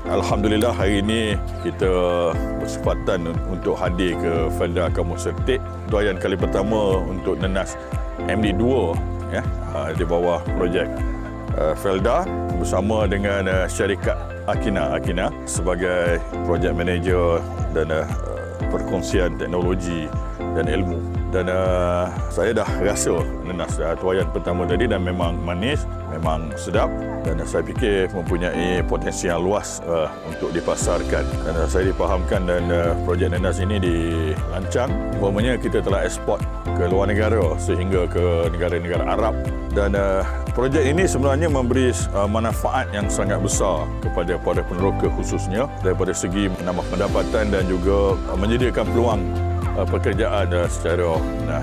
Alhamdulillah hari ini kita bersempatan untuk hadir ke Felda Kampung Sertik. Doayan kali pertama untuk Nenas MD2 ya, di bawah projek Felda bersama dengan syarikat Akina sebagai projek manager dan perkongsian teknologi dan ilmu. Dan saya dah rasa Nenas tuayan pertama tadi dan memang manis, memang sedap dan saya fikir mempunyai potensi yang luas untuk dipasarkan. Dan saya dipahamkan dan projek Nenas ini dirancang umpamanya kita telah ekspor ke luar negara sehingga ke negara-negara Arab. Dan projek ini sebenarnya memberi manfaat yang sangat besar kepada para peneroka khususnya daripada segi menambah pendapatan dan juga menyediakan peluang pekerjaan secara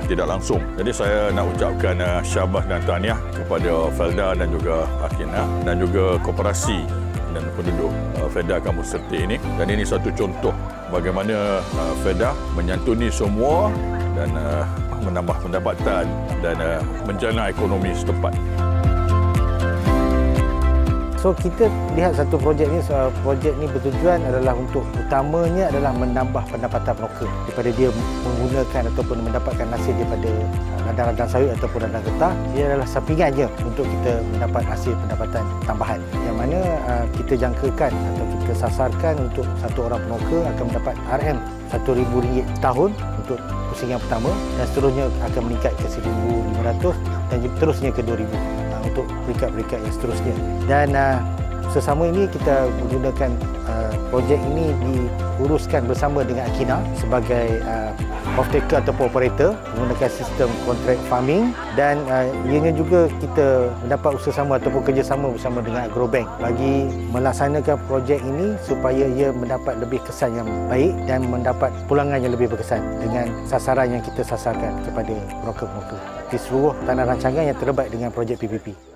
tidak langsung. Jadi saya nak ucapkan syabas dan tahniah kepada Felda dan juga Akina dan juga koperasi dan penduduk Felda Kampung Sertik ini. Dan ini satu contoh bagaimana Felda menyantuni semua dan menambah pendapatan dan menjana ekonomi setempat. So kita lihat satu projek ni bertujuan adalah untuk utamanya adalah menambah pendapatan peneroka daripada dia menggunakan ataupun mendapatkan hasil daripada ladang-ladang sawit ataupun ladang getah. Ia adalah sampingannya untuk kita mendapat hasil pendapatan tambahan yang mana kita jangkakan atau kita sasarkan untuk satu orang peneroka akan mendapat RM RM1,000 tahun untuk pusingan pertama dan seterusnya akan meningkat ke RM1,500 dan terusnya ke RM2,000 untuk peringkat-peringkat yang seterusnya. Dan sesama ini kita menggunakan projek ini diuruskan bersama dengan Akina sebagai off-taker atau operator menggunakan sistem contract farming dan ianya juga kita mendapat usaha-sama ataupun kerjasama bersama dengan Agrobank bagi melaksanakan projek ini supaya ia mendapat lebih kesan yang baik dan mendapat pulangan yang lebih berkesan dengan sasaran yang kita sasarkan kepada peneroka-peneroka di seluruh tanah rancangan yang terlibat dengan projek PPP.